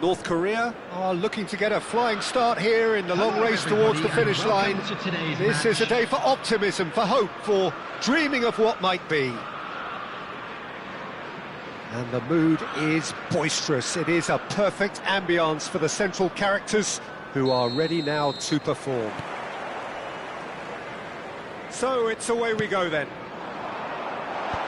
North Korea are looking to get a flying start here in the long race towards the finish line. This is a day for optimism, for hope, for dreaming of what might be. And the mood is boisterous. It is a perfect ambience for the central characters who are ready now to perform. So it's away we go then.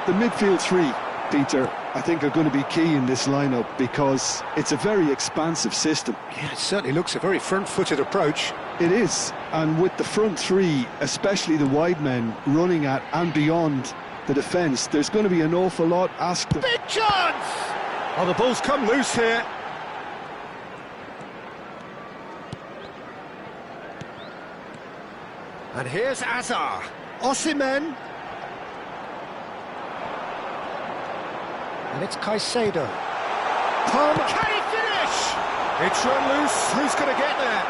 The midfield three, Peter, I think are going to be key in this lineup because it's a very expansive system. Yeah, it certainly looks a very front-footed approach. It is, and with the front three, especially the wide men, running at and beyond the defence, there's going to be an awful lot asked of. Big chance! Oh, the ball's come loose here. And here's Azar. Osimhen. And it's Caicedo. Palmer. Can he finish? It's run loose. Who's going to get there?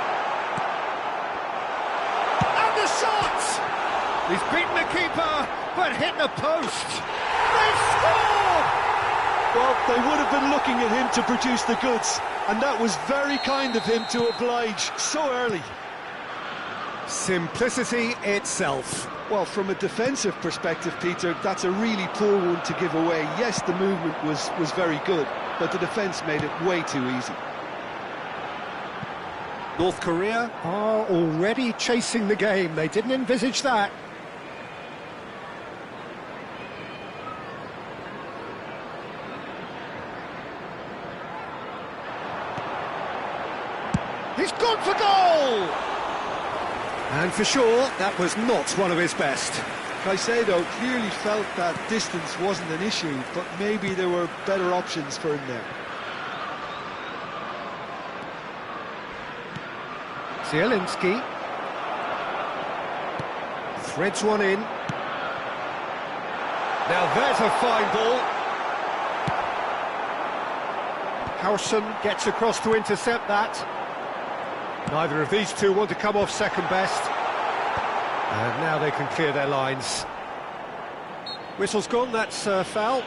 And the shot! He's beaten the keeper, but hit the post. They've scored! Well, they would have been looking at him to produce the goods, and that was very kind of him to oblige so early. Simplicity itself. Well, from a defensive perspective, Peter, that's a really poor one to give away. Yes, the movement was very good, but the defence made it way too easy. North Korea are already chasing the game. They didn't envisage that. He's gone for goal! And for sure, that was not one of his best. Caicedo clearly felt that distance wasn't an issue, but maybe there were better options for him there. Zielinski threads one in. Now there's a fine ball. Harrison gets across to intercept that. Neither of these two want to come off second best. And now they can clear their lines. Whistle's gone, that's foul.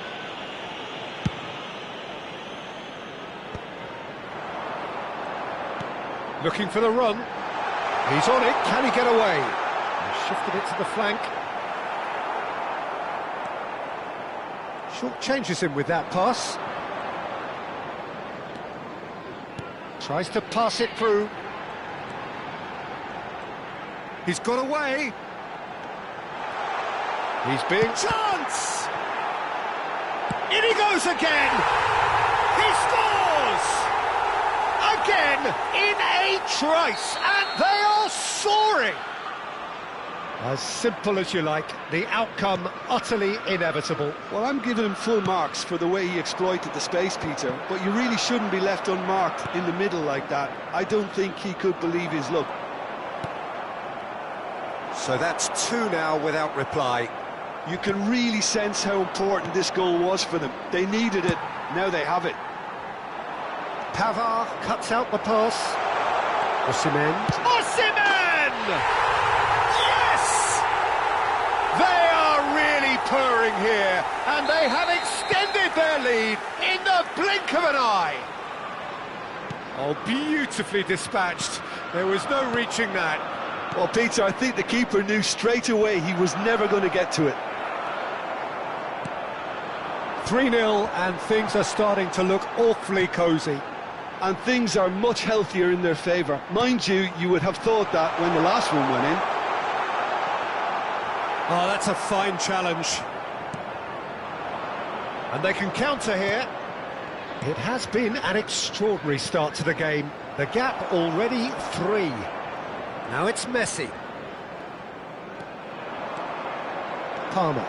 Looking for the run. He's on it, can he get away? He shifted it to the flank. Short changes him with that pass. Tries to pass it through. He's got away. He's being... Chance! In he goes again! He scores! Again, in a trice, and they are soaring! As simple as you like, the outcome utterly inevitable. Well, I'm giving him full marks for the way he exploited the space, Peter, but you really shouldn't be left unmarked in the middle like that. I don't think he could believe his luck. So that's two now without reply. You can really sense how important this goal was for them. They needed it, now they have it. Pavard cuts out the pass. Osimhen. Osimhen! Yes! They are really purring here, and they have extended their lead in the blink of an eye. Oh, beautifully dispatched. There was no reaching that. Well, Peter, I think the keeper knew straight away he was never going to get to it. 3-0, and things are starting to look awfully cosy. And things are much healthier in their favour. Mind you, you would have thought that when the last one went in. Oh, that's a fine challenge. And they can counter here. It has been an extraordinary start to the game. The gap already 3. Now it's Messi. Palmer.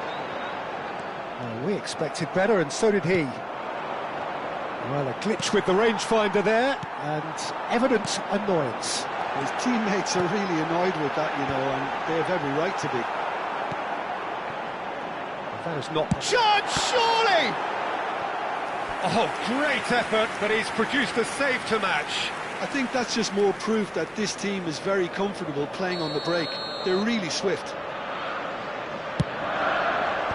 Oh, we expected better, and so did he. Well, a glitch with the rangefinder there, and evident annoyance. His teammates are really annoyed with that, you know, and they have every right to be. That is not... Chance, surely! Oh, great effort, but he's produced a save to match. I think that's just more proof that this team is very comfortable playing on the break. They're really swift.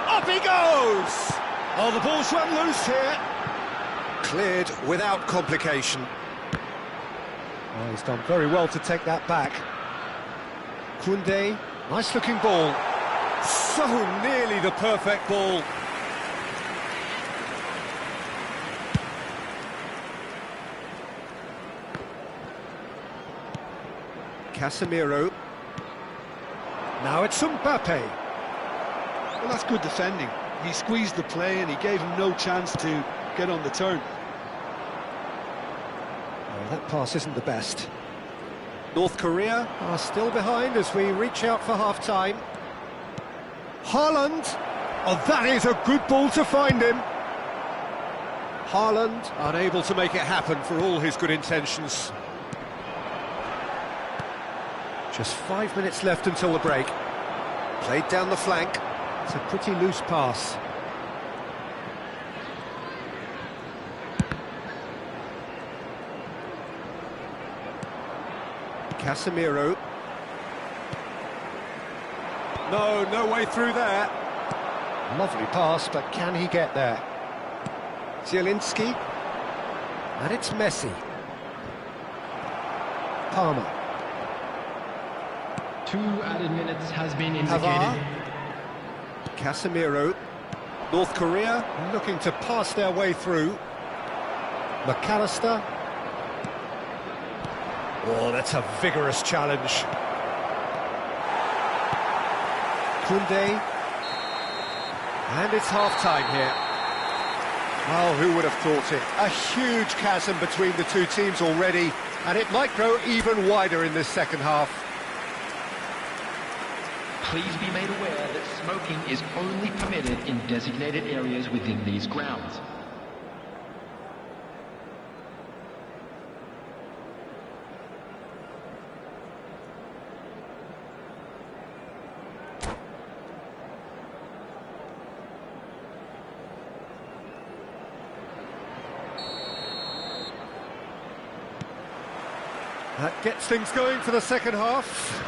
Up he goes! Oh, the ball's run loose here. Cleared without complication. Oh, he's done very well to take that back. Koundé, nice looking ball. So nearly the perfect ball. Casemiro. Now it's Mbappe. Well, that's good defending. He squeezed the play and he gave him no chance to get on the turn. Oh, that pass isn't the best. North Korea are still behind as we reach out for half-time. Haaland. Oh, that is a good ball to find him. Haaland unable to make it happen for all his good intentions. Just 5 minutes left until the break. Played down the flank. It's a pretty loose pass. Casemiro. No way through there. Lovely pass, but can he get there? Zielinski. And it's Messi. Palmer. 2 added minutes has been indicated. Casemiro. North Korea looking to pass their way through. McAllister. Oh, that's a vigorous challenge. Koundé. And it's half-time here. Well, who would have thought it? A huge chasm between the two teams already, and it might grow even wider in this second half. Please be made aware that smoking is only permitted in designated areas within these grounds. That gets things going for the second half.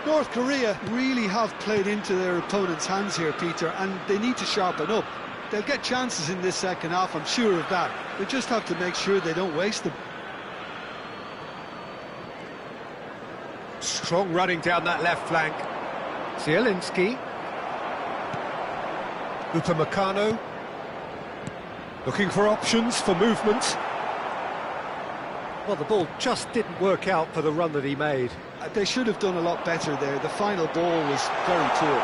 North Korea really have played into their opponent's hands here, Peter, and they need to sharpen up. They'll get chances in this second half, I'm sure of that. They just have to make sure they don't waste them. Strong running down that left flank. Zielinski. Upamecano. Looking for options for movement. Well, the ball just didn't work out for the run that he made. They should have done a lot better there. The final ball was very poor.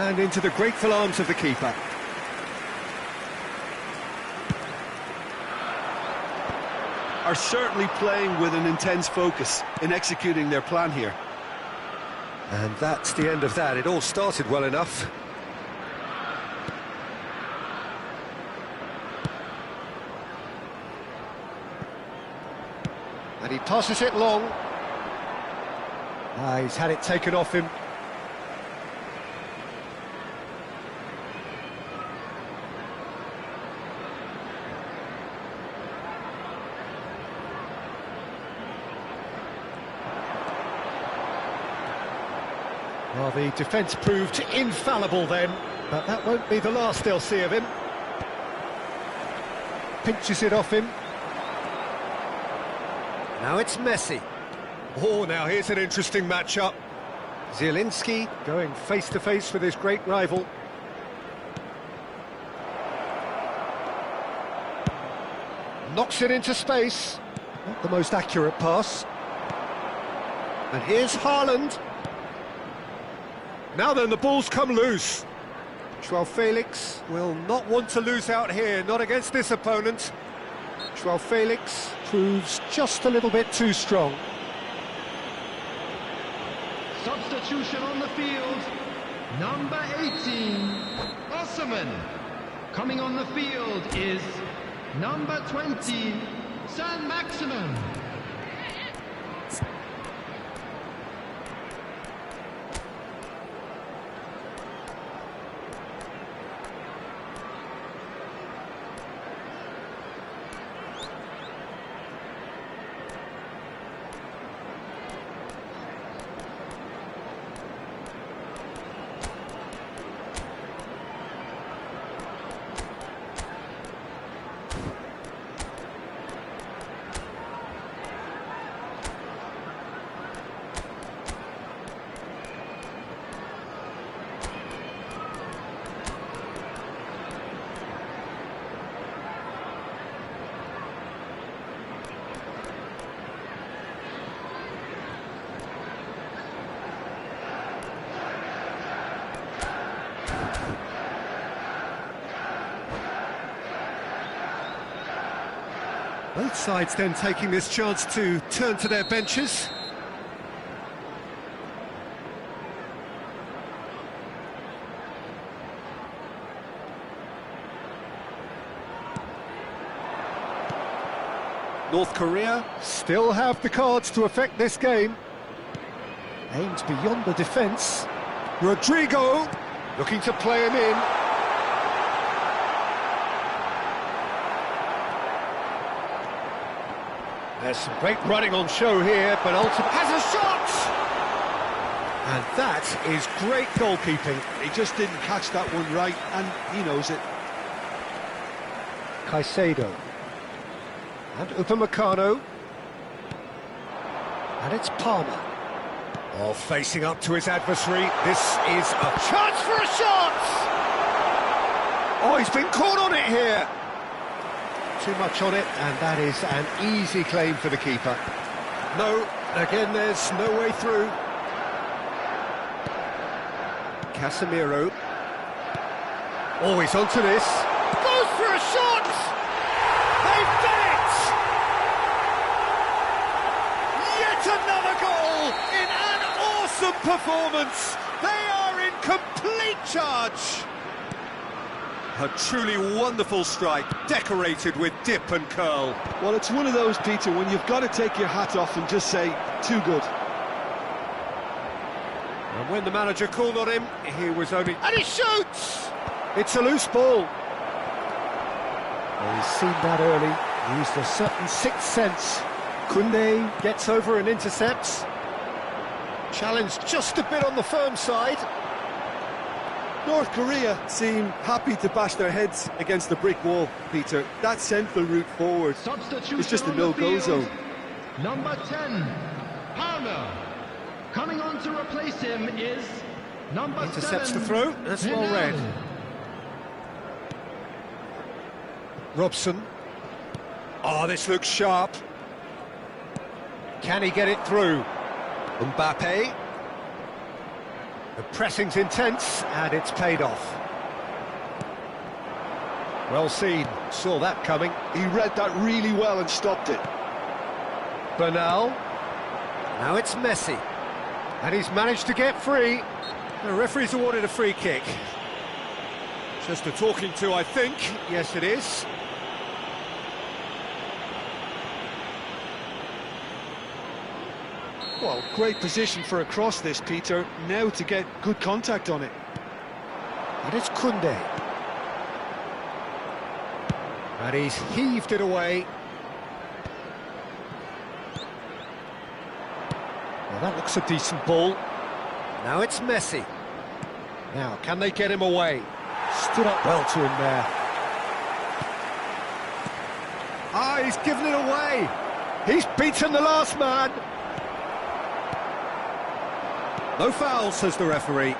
And into the grateful arms of the keeper. Are certainly playing with an intense focus in executing their plan here. And that's the end of that. It all started well enough. And he passes it long. He's had it taken off him. Well, the defence proved infallible then, but that won't be the last they'll see of him. Pinches it off him. Now it's Messi. Oh, now here's an interesting matchup. Zielinski going face-to-face with his great rival. Knocks it into space. Not the most accurate pass. And here's Haaland. Now then, the ball's come loose. Joao Felix will not want to lose out here, not against this opponent. Joao Felix proves just a little bit too strong. Substitution on the field. Number 18, Osman. Coming on the field is number 20, San Maximum. Both sides then taking this chance to turn to their benches. North Korea still have the cards to affect this game. Aims beyond the defence. Rodrigo looking to play him in. There's some great running on show here, but ultimately has a shot! And that is great goalkeeping. He just didn't catch that one right, and he knows it. Caicedo. And Upamecano. And it's Palmer. Oh, facing up to his adversary. This is a chance for a shot! Oh, he's been caught on it here. Too much on it, and that is an easy claim for the keeper. No, again, there's no way through. Casemiro. Oh, he's onto this. Goes for a shot! They've done it! Yet another goal in an awesome performance. They are in complete charge. A truly wonderful strike, decorated with dip and curl. Well, it's one of those, Peter, when you've got to take your hat off and just say, too good. And when the manager called on him, he was only... And he shoots! It's a loose ball. Well, he's seen that early, used a certain sixth sense. Koundé gets over and intercepts. Challenged just a bit on the firm side. North Korea seem happy to bash their heads against the brick wall, Peter. That central route forward is just a no-go zone. Number 10, Palmer. Coming on to replace him is number Intercepts 7. the throw, that's well read. Robson. Oh, this looks sharp. Can he get it through? Mbappe. The pressing's intense, and it's paid off. Well seen, saw that coming. He read that really well and stopped it. Bernal. Now it's Messi. And he's managed to get free. The referee's awarded a free kick. Just a talking to, I think. Yes, it is. Well, great position for a cross this, Peter. Now to get good contact on it. And it's Koundé. And he's heaved it away. Well, that looks a decent ball. Now it's Messi. Now, can they get him away? Stood up well to him there. Ah, he's given it away. He's beaten the last man. No foul, says the referee.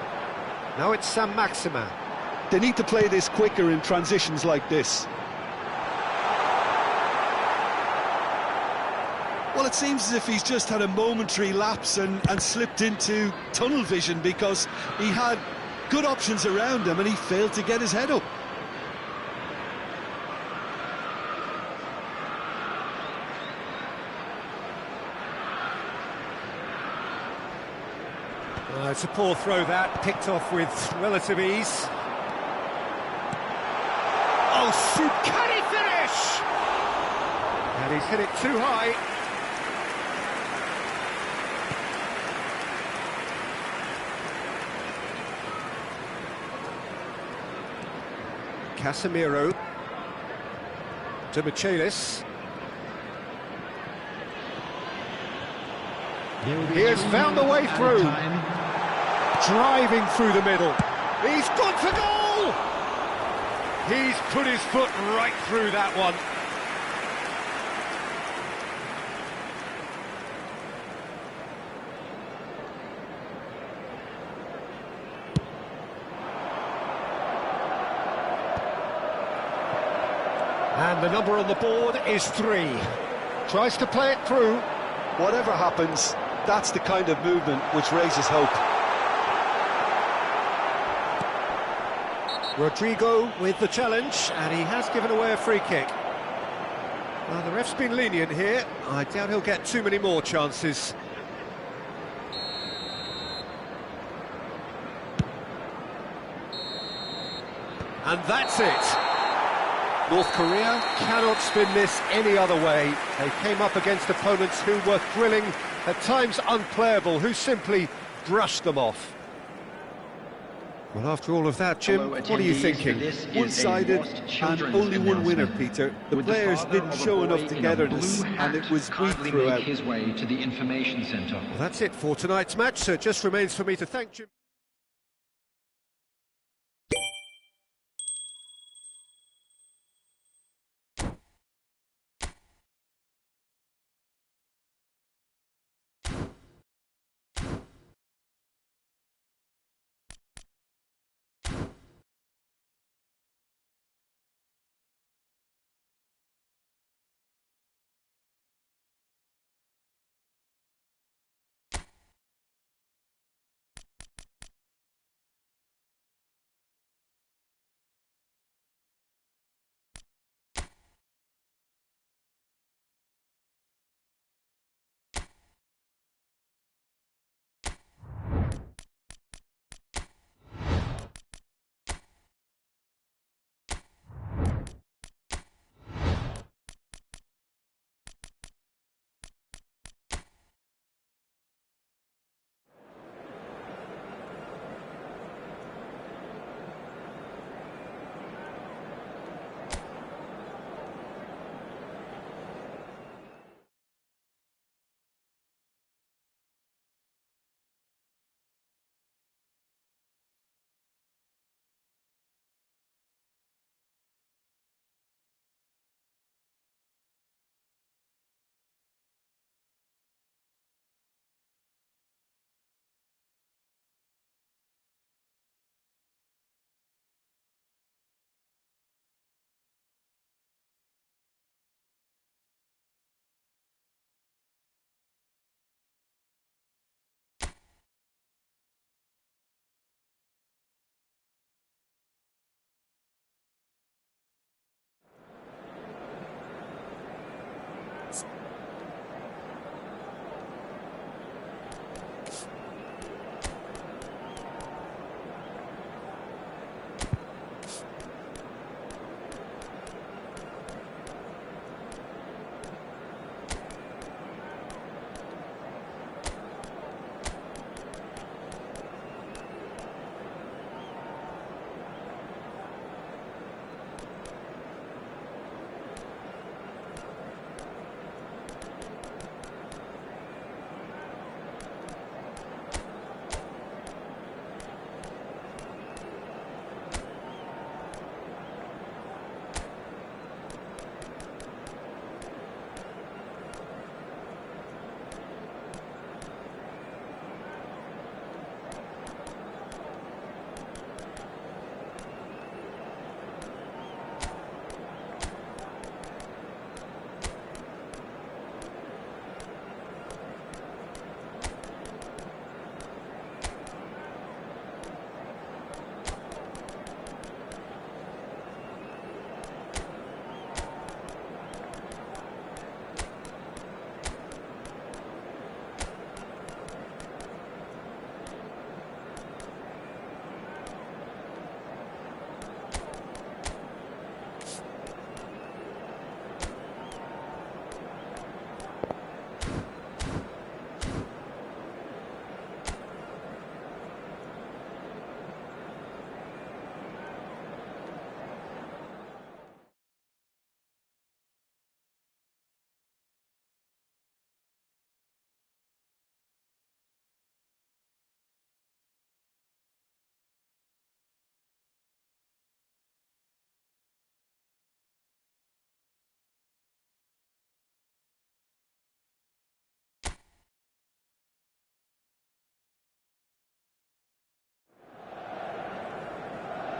Now it's Saint-Maximin. They need to play this quicker in transitions like this. Well, it seems as if he's just had a momentary lapse and slipped into tunnel vision, because he had good options around him and he failed to get his head up. It's a poor throw that, picked off with relative ease. Oh, Can he finish? and he's hit it too high. Casemiro to Michelis. He has found a way through. Driving through the middle. He's gone for goal! He's put his foot right through that one. And the number on the board is 3. Tries to play it through. Whatever happens, that's the kind of movement which raises hope. Rodrigo with the challenge, and he has given away a free kick. Well, the ref's been lenient here. I doubt he'll get too many more chances. And that's it. North Korea cannot spin this any other way. They came up against opponents who were thrilling, at times unplayable, who simply brushed them off. Well, after all of that, Jim, what are you thinking? One-sided and only one winner, Peter. The players didn't show enough togetherness, and it was weak throughout. His way to the information centre. Well, that's it for tonight's match, so it just remains for me to thank Jim.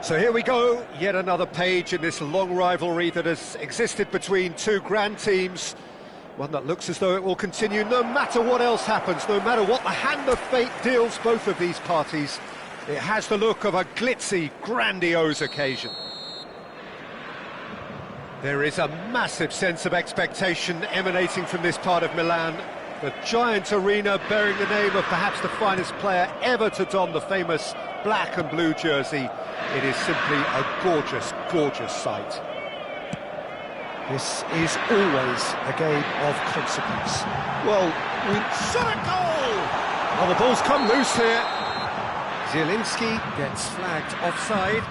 So here we go, yet another page in this long rivalry that has existed between two grand teams. One that looks as though it will continue no matter what else happens, no matter what the hand of fate deals both of these parties. It has the look of a glitzy, grandiose occasion. There is a massive sense of expectation emanating from this part of Milan. The giant arena bearing the name of perhaps the finest player ever to don the famous black and blue jersey. It is simply a gorgeous, gorgeous sight. This is always a game of consequence. Well, Shot a goal! Well, the ball's come loose here. Zielinski gets flagged offside.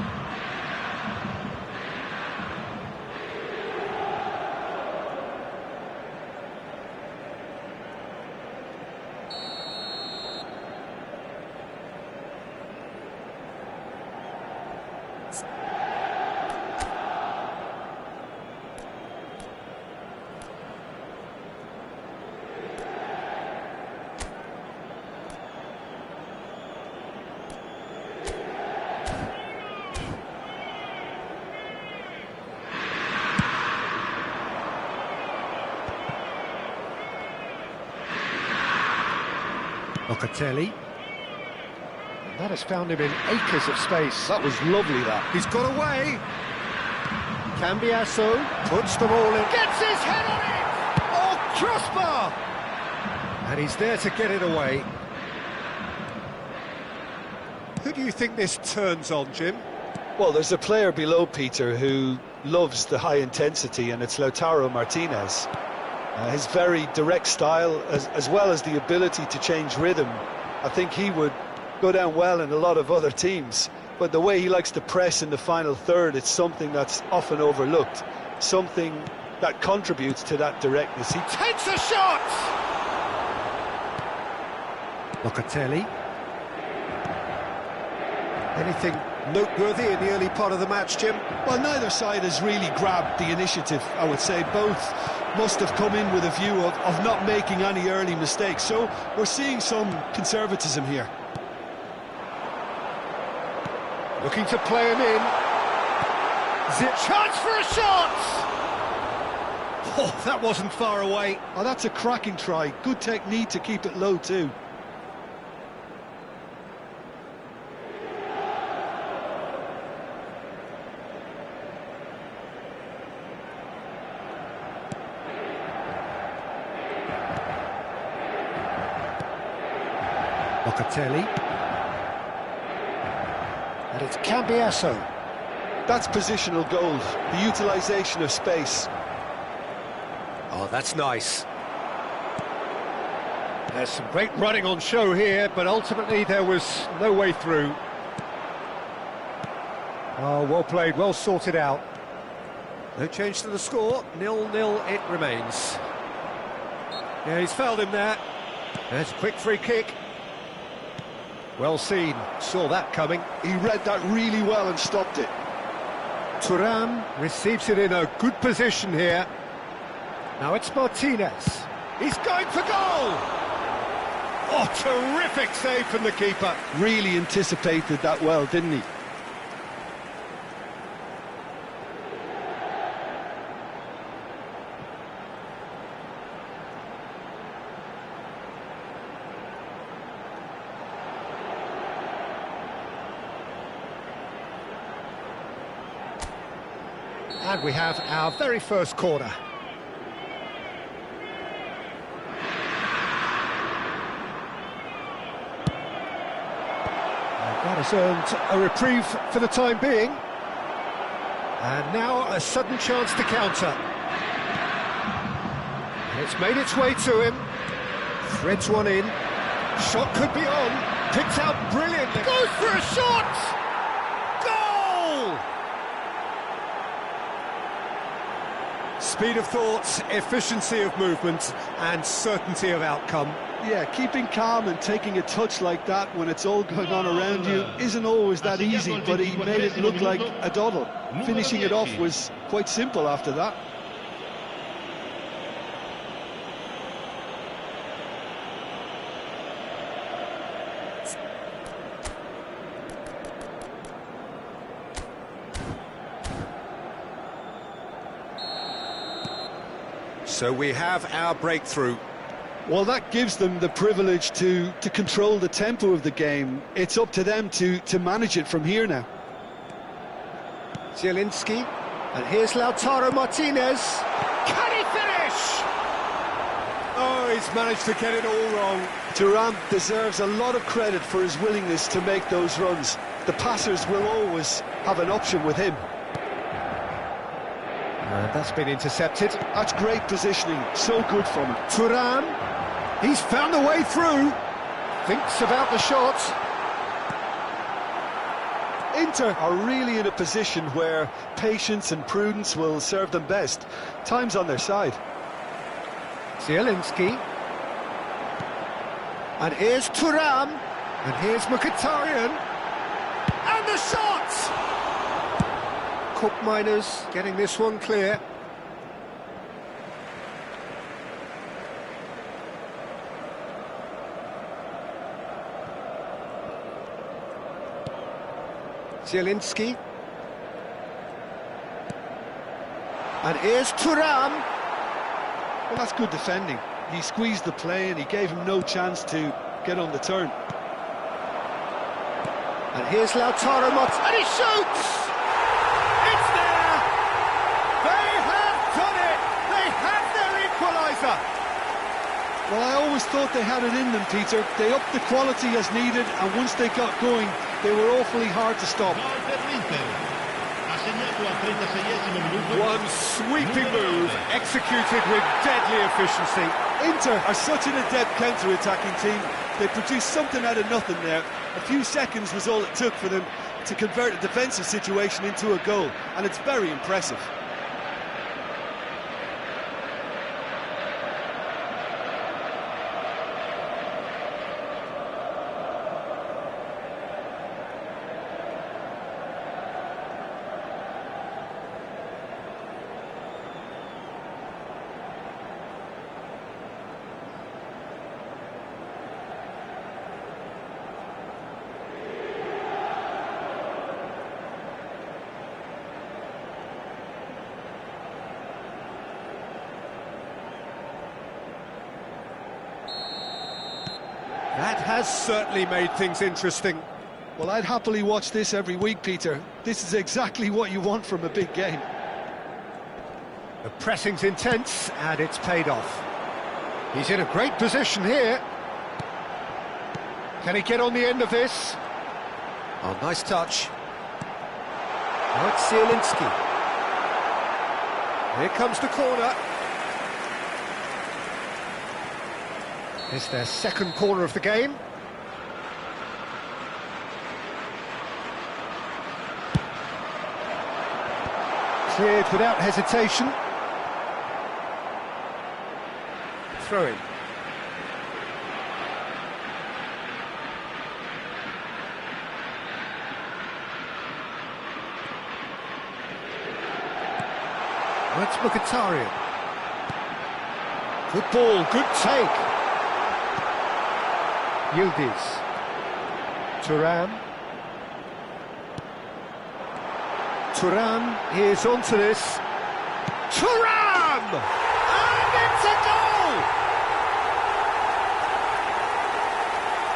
Locatelli. And that has found him in acres of space. that was lovely, that. He's got away. Cambiasso puts the ball in. Gets his head on it! Oh, crossbar! And he's there to get it away. Who do you think this turns on, Jim? Well, there's a player below Peter who loves the high intensity, and it's Lautaro Martinez. His very direct style, as well as the ability to change rhythm, I think he would go down well in a lot of other teams. But the way he likes to press in the final third, it's something that's often overlooked, something that contributes to that directness. He Takes a shot! Locatelli. Anything noteworthy in the early part of the match, Jim? Well, neither side has really grabbed the initiative, I would say. Both must have come in with a view of not making any early mistakes. So we're seeing some conservatism here. Looking to play him in. Chance for a shot! Oh, that wasn't far away. Oh, that's a cracking try. Good technique to keep it low too. Locatelli. And it's Cambiasso. That's positional goal, the utilisation of space. Oh, that's nice. There's some great running on show here, but ultimately there was no way through. Oh, well played, well sorted out. No change to the score, 0-0 it remains. Yeah, he's fouled him there. There's a quick free kick. Well seen, saw that coming. He read that really well and stopped it. Thuram receives it in a good position here. Now it's Martinez. He's going for goal! Oh, terrific save from the keeper. Really anticipated that well, didn't he? And we have our very first corner. And that has earned a reprieve for the time being. And now a sudden chance to counter. And it's made its way to him. Threads one in. Shot could be on. Picked out brilliantly. Goes for a shot! Goal! Speed of thought, efficiency of movement, and certainty of outcome. Yeah, keeping calm and taking a touch like that when it's all going on around you isn't always that easy, but he made it look like a doddle. Finishing it off was quite simple after that. So we have our breakthrough. Well, that gives them the privilege to control the tempo of the game. It's up to them to manage it from here now. Zielinski. And here's Lautaro Martinez. Can he finish? Oh, he's managed to get it all wrong. Thuram deserves a lot of credit for his willingness to make those runs. The passers will always have an option with him. And that's been intercepted. That's great positioning, so good from him. Thuram, he's found a way through. Thinks about the shot. Inter are really in a position where patience and prudence will serve them best. Time's on their side. Zielinski. And here's Thuram. And here's Mkhitaryan. And the shot! Cup Miners getting this one clear. Zielinski. And here's Thuram. Well, that's good defending. He squeezed the play and he gave him no chance to get on the turn. And here's Lautaro Martinez. And he shoots! It's there! They have done it! They have their equaliser! Well, I always thought they had it in them, Peter. They upped the quality as needed, and once they got going, they were awfully hard to stop. One sweeping move, executed with deadly efficiency. Inter are such an adept counter-attacking team. They produced something out of nothing there. A few seconds was all it took for them to convert a defensive situation into a goal, and it's very impressive. That has certainly made things interesting. Well, I'd happily watch this every week, Peter. This is exactly what you want from a big game. The pressing's intense, and it's paid off. He's in a great position here. Can he get on the end of this? Oh, nice touch. Now it's Zielinski. Here comes the corner. It's their second corner of the game. Cleared without hesitation. Throw in. That's Mkhitaryan. Good ball, good take. Yildiz. Thuram. Thuram is onto this. Thuram! And it's a goal!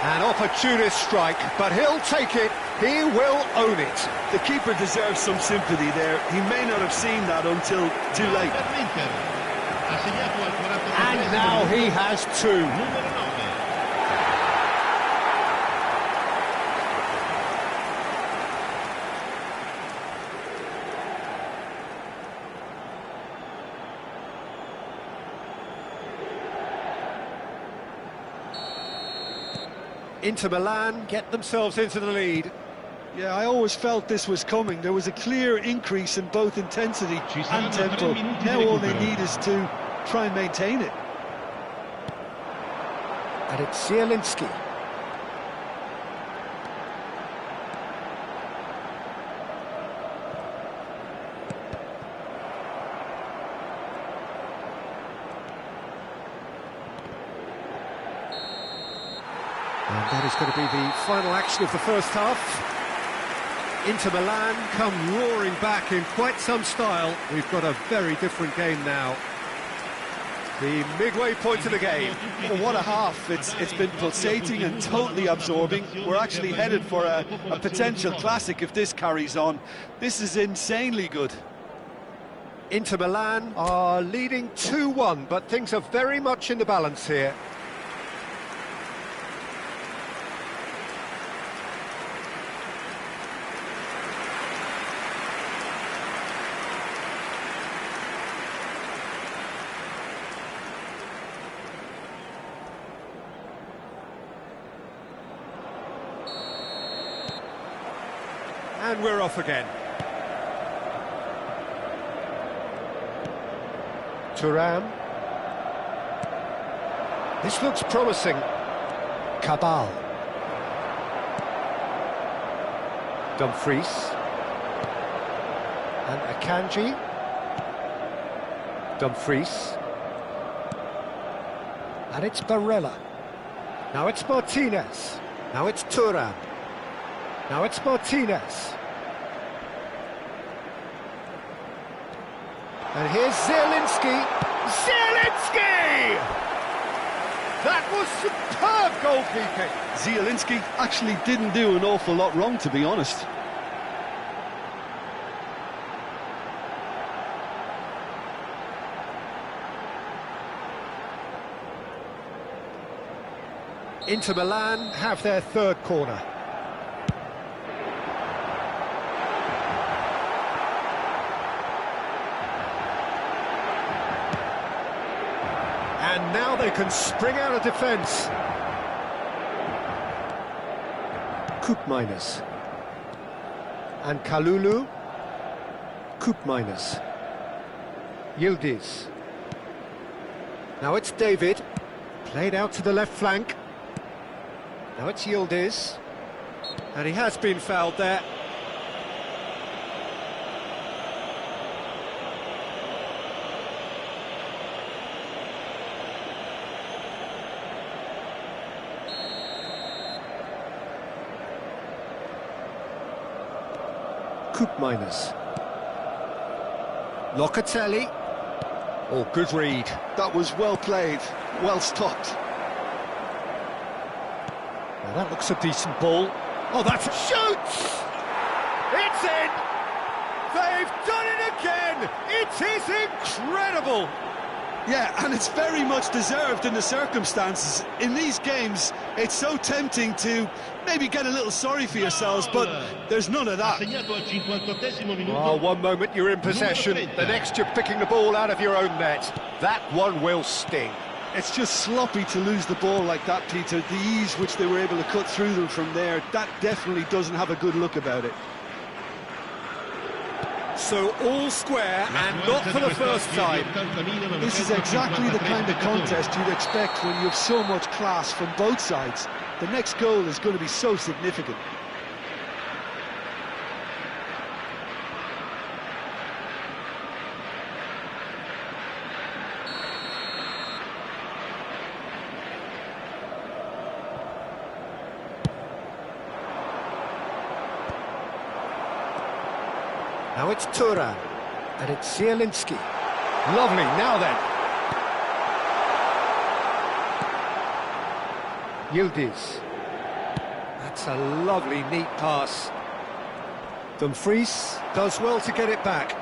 An opportunist strike, but he'll take it. He will own it. The keeper deserves some sympathy there. He may not have seen that until too late. And now he has two. Inter Milan get themselves into the lead. Yeah, I always felt this was coming. There was a clear increase in both intensity and tempo. Now all they need is to try and maintain it. And it's Zielinski. And that is going to be the final action of the first half. Inter Milan come roaring back in quite some style. We've got a very different game now. The midway point of the game. Well, what a half. It's been pulsating and totally absorbing. We're actually headed for a potential classic if this carries on. This is insanely good. Inter Milan are leading 2-1, but things are very much in the balance here. And we're off again. Thuram. This looks promising. Cabal. Dumfries. And Akanji. Dumfries. And it's Barella. Now it's Martinez. Now it's Thuram. Now it's Martinez. And here's Zielinski. Zielinski! That was superb goalkeeping. Zielinski actually didn't do an awful lot wrong, to be honest. Inter Milan have their third corner. And now they can spring out of defence. Koopmeiners. And Kalulu. Koopmeiners. Yildiz. Now it's David. Played out to the left flank. Now it's Yildiz. And he has been fouled there. Koopmeiners. Locatelli. Oh, good read. That was well played, well stopped. Now that looks a decent ball. Oh, that's... Shoots! It's in! They've done it again! It is incredible! Yeah, and it's very much deserved in the circumstances. In these games, it's so tempting to maybe get a little sorry for yourselves, but there's none of that. Well, one moment you're in possession, the next you're picking the ball out of your own net. That one will sting. It's just sloppy to lose the ball like that, Peter. The ease which they were able to cut through them from there, that definitely doesn't have a good look about it. So all square, and not for the first time. This is exactly the kind of contest you'd expect when you have so much class from both sides. The next goal is going to be so significant. Now it's Thuram, and it's Zielinski. Lovely, now then. Yildiz. That's a lovely, neat pass. Dumfries does well to get it back.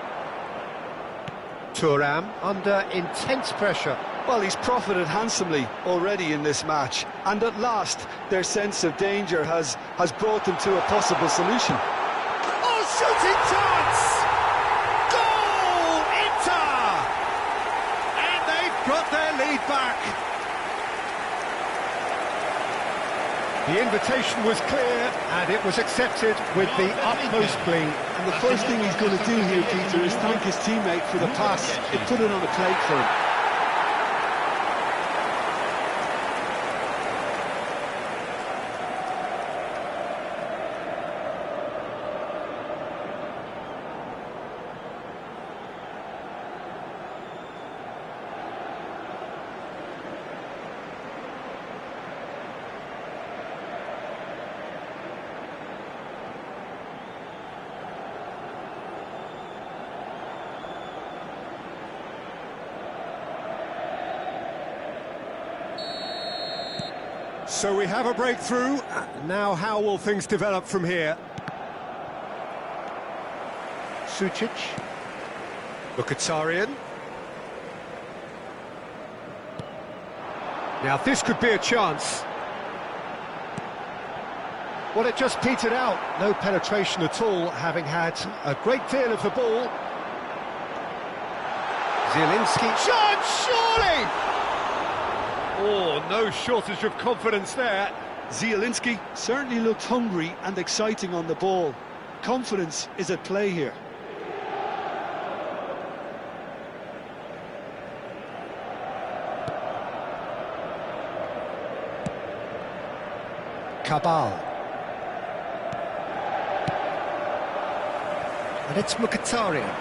Thuram under intense pressure. Well, he's profited handsomely already in this match, and at last their sense of danger has brought them to a possible solution. Oh, shooting chance! Goal, Inter! And they've got their lead back. The invitation was clear, and it was accepted with the utmost glee. And the first thing he's going to do here, Peter, is thank his teammate for the pass. It put it on a plate for him. So we have a breakthrough. Now how will things develop from here? Sucic. Mkhitaryan. Now this could be a chance. Well, it just petered out. No penetration at all, having had a great deal of the ball. Zielinski. Chance, surely! Oh, no shortage of confidence there. Zielinski certainly looked hungry and exciting on the ball. Confidence is at play here. Cabal. And it's Mkhitaryan.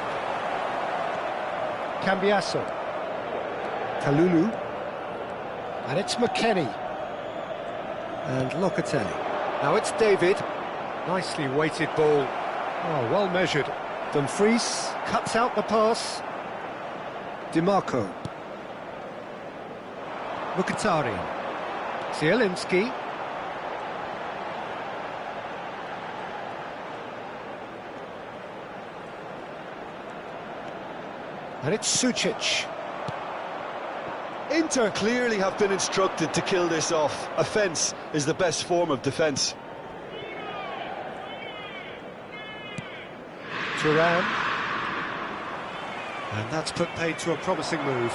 Cambiasso. Kalulu. And it's McKennie. And Locatelli. Now it's David. Nicely weighted ball. Oh, well measured. Dumfries cuts out the pass. DiMarco. Mkhitaryan. Zielinski. And it's Sucic. Inter clearly have been instructed to kill this off. Offence is the best form of defence. Thuram. And that's put paid to a promising move.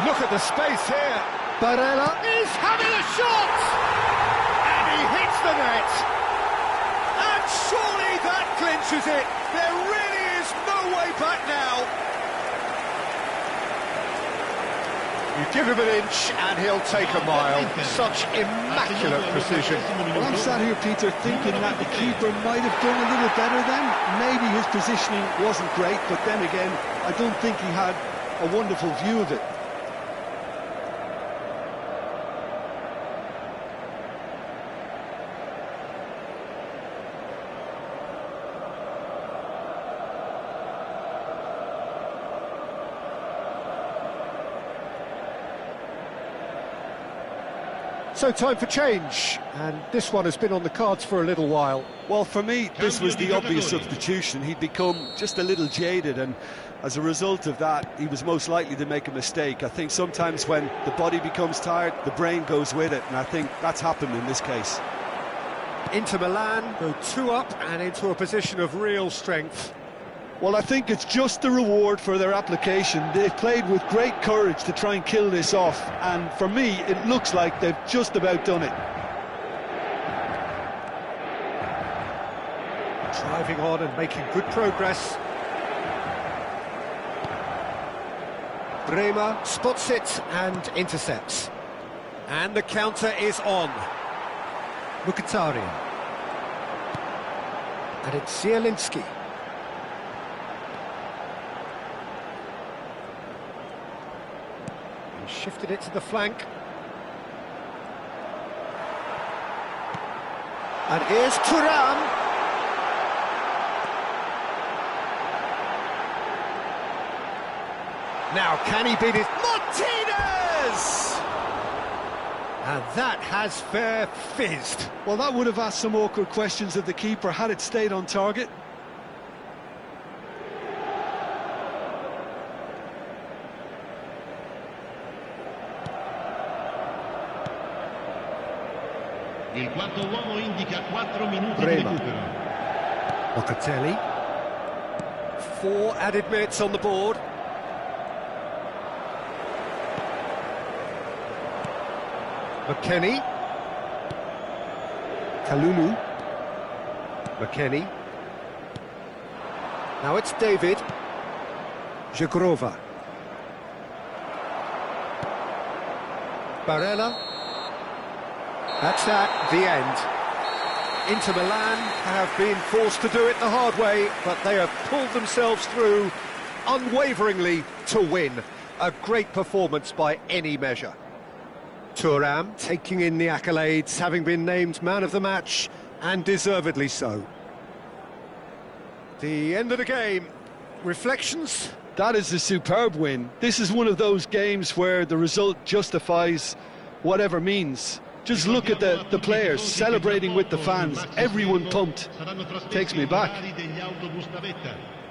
Look at the space here. Barella. He's having a shot! And he hits the net! And surely that clinches it! There really is no way back now! You give him an inch and he'll take a mile. Such immaculate precision. Well, I'm sat here, Peter, thinking that the keeper might have done a little better then. Maybe his positioning wasn't great, but then again, I don't think he had a wonderful view of it. So time for change, and this one has been on the cards for a little while. Well, for me, this was the obvious substitution. He'd become just a little jaded, and as a result of that, he was most likely to make a mistake. I think sometimes when the body becomes tired, the brain goes with it, and I think that's happened in this case. Inter Milan go 2 up and into a position of real strength. Well, I think it's just the reward for their application. They've played with great courage to try and kill this off, and for me, it looks like they've just about done it. Driving on and making good progress. Bremer spots it and intercepts. And the counter is on. Mkhitaryan. And it's Zielinski. He shifted it to the flank. And here's Thuram. Now, can he beat it? Martinez! And that has fair fizzed. Well, that would have asked some awkward questions of the keeper had it stayed on target. Il quarto uomo indica 4 minuti di Bremer. recupero. Locatelli. 4 added minutes on the board. McKennie. Kalulu. McKennie. Now it's David. Jagrova. Barella. That's that, the end. Inter Milan have been forced to do it the hard way, but they have pulled themselves through unwaveringly to win. A great performance by any measure. Thuram taking in the accolades, having been named man of the match, and deservedly so. The end of the game. Reflections? That is a superb win. This is one of those games where the result justifies whatever means. Just look at the players celebrating with the fans, everyone pumped. Takes me back.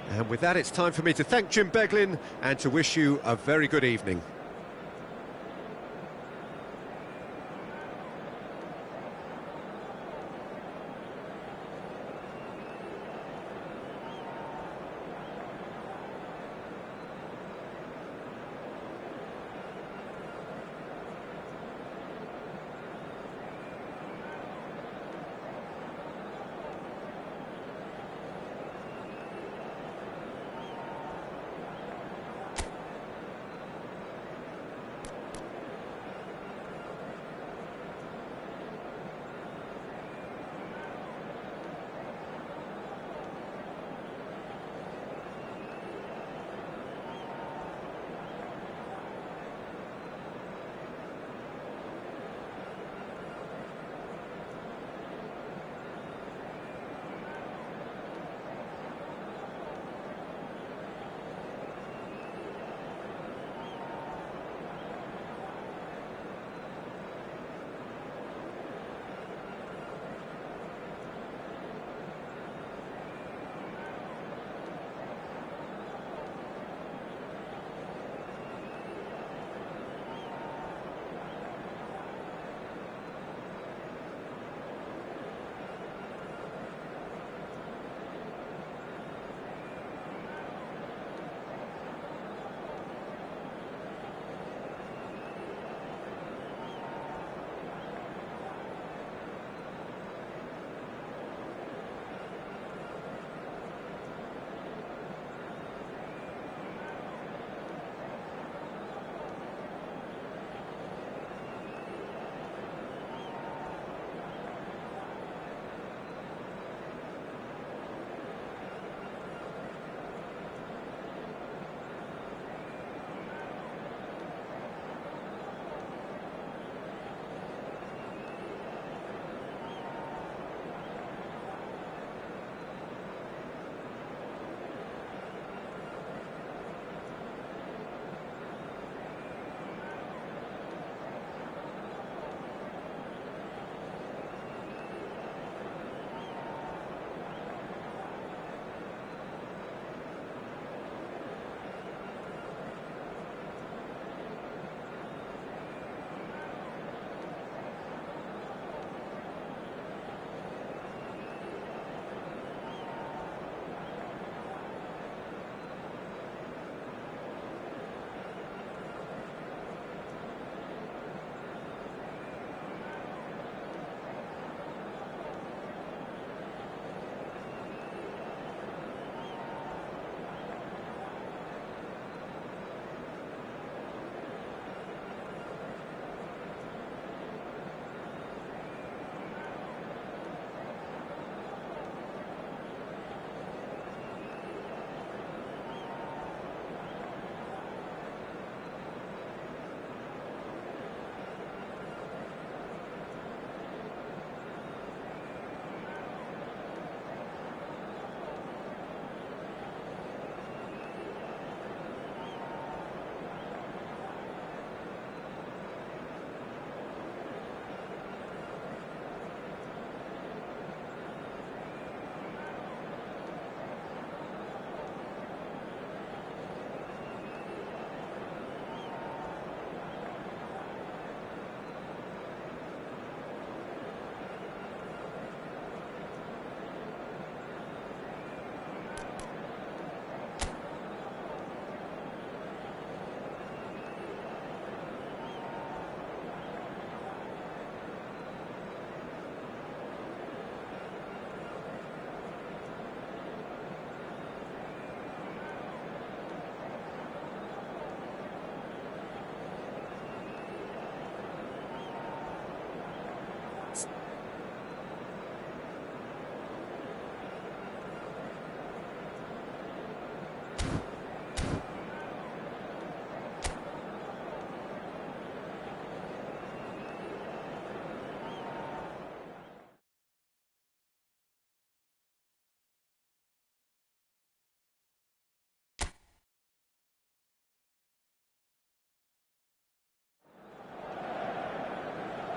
And with that, it's time for me to thank Jim Beglin and to wish you a very good evening.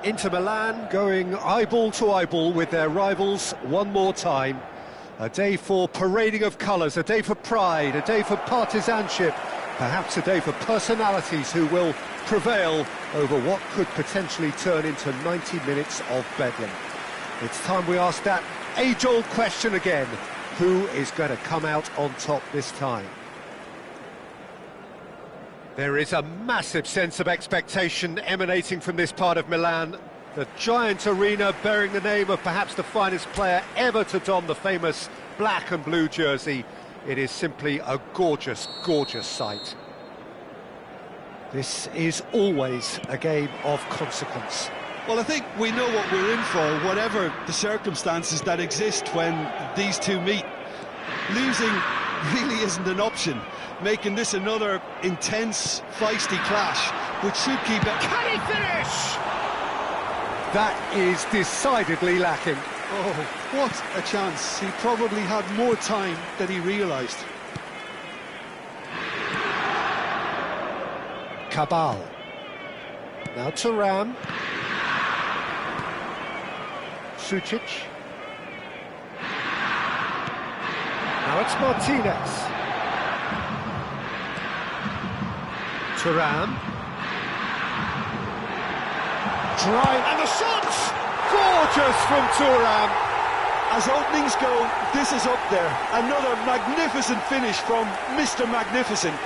Inter Milan going eyeball to eyeball with their rivals one more time. A day for parading of colours, a day for pride, a day for partisanship, perhaps a day for personalities who will prevail over what could potentially turn into 90 minutes of bedlam. It's time we ask that age-old question again. Who is going to come out on top this time? There is a massive sense of expectation emanating from this part of Milan. The giant arena bearing the name of perhaps the finest player ever to don the famous black and blue jersey. It is simply a gorgeous, gorgeous sight. This is always a game of consequence. Well, I think we know what we're in for, whatever the circumstances that exist when these two meet. Losing really isn't an option, making this another intense, feisty clash, which should keep it... Can he finish? That is decidedly lacking. Oh, what a chance. He probably had more time than he realised. Cabal. Now Thuram. Sucic. Now it's Martinez. Thuram. Drive. And the shots! Gorgeous from Thuram. As openings go, this is up there. Another magnificent finish from Mr. Magnificent.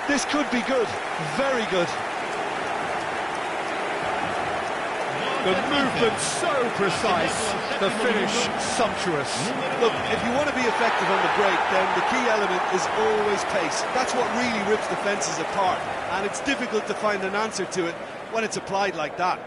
This could be good, very good. The movement so precise, the finish sumptuous. Look, if you want to be effective on the break, then the key element is always pace. That's what really rips defences apart, and it's difficult to find an answer to it when it's applied like that.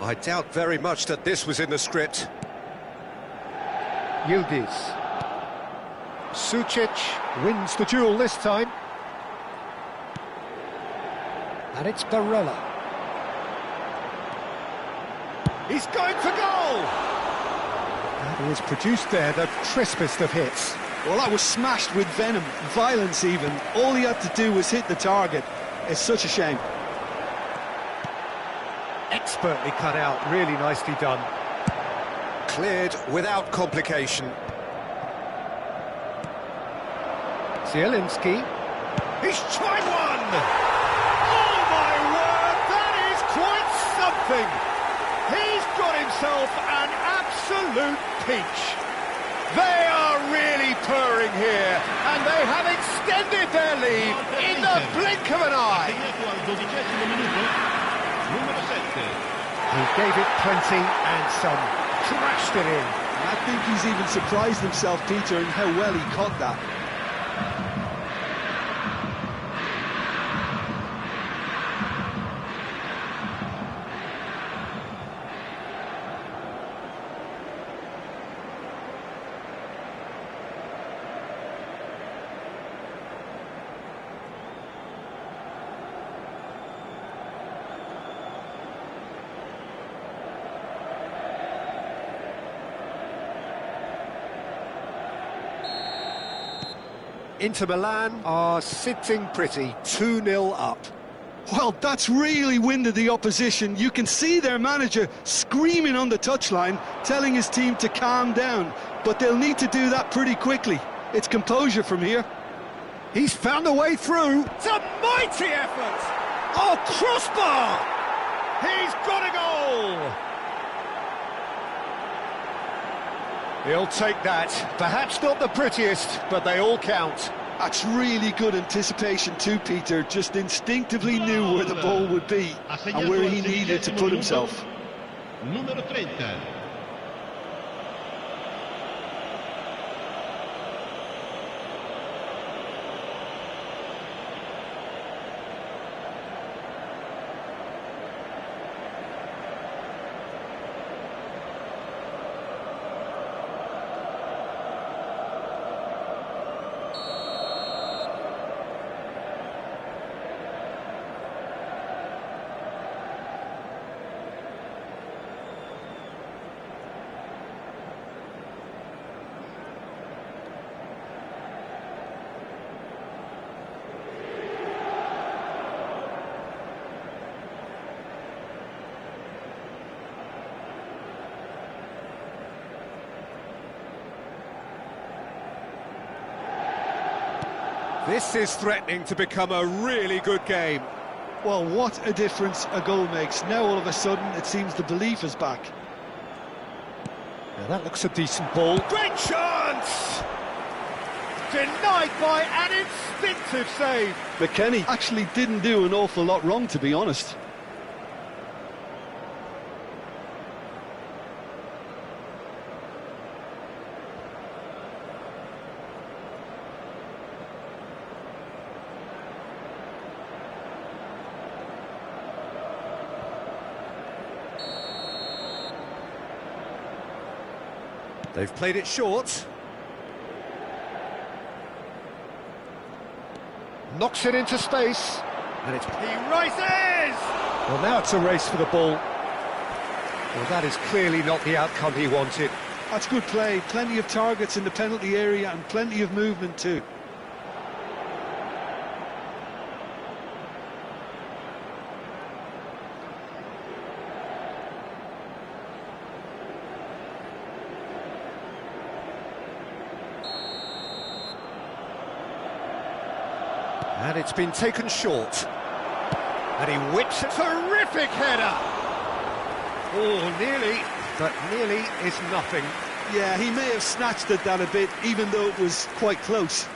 I doubt very much that this was in the script. Yildiz. Sucic wins the duel this time. And it's Barella. He's going for goal! And he has produced there the crispest of hits. Well, that was smashed with venom, violence even. All he had to do was hit the target. It's such a shame. Expertly cut out, really nicely done. Cleared without complication. Zielinski. He's tried one! Oh my word, that is quite something! He's got himself an absolute peach. They are really purring here, and they have extended their lead in the blink of an eye. He gave it plenty and some, crashed it in. I think he's even surprised himself, Peter, in how well he caught that. Inter Milan are sitting pretty, 2-0 up. Well, that's really winded the opposition. You can see their manager screaming on the touchline, telling his team to calm down. But they'll need to do that pretty quickly. It's composure from here. He's found a way through. It's a mighty effort! Oh, crossbar! He's got a goal! He'll take that. Perhaps not the prettiest, but they all count. That's really good anticipation too, Peter. Just instinctively knew where the ball would be and where he needed to put himself. Numero 30. This is threatening to become a really good game. Well, what a difference a goal makes. Now all of a sudden it seems the belief is back. Now that looks a decent ball. Great chance! Denied by an instinctive save. McKennie actually didn't do an awful lot wrong, to be honest. They've played it short. Knocks it into space. And it's... He rises! Well, now it's a race for the ball. Well, that is clearly not the outcome he wanted. That's good play. Plenty of targets in the penalty area and plenty of movement too. And it's been taken short. And he whips a terrific header. Oh, nearly, but nearly is nothing. Yeah, he may have snatched at that a bit, even though it was quite close.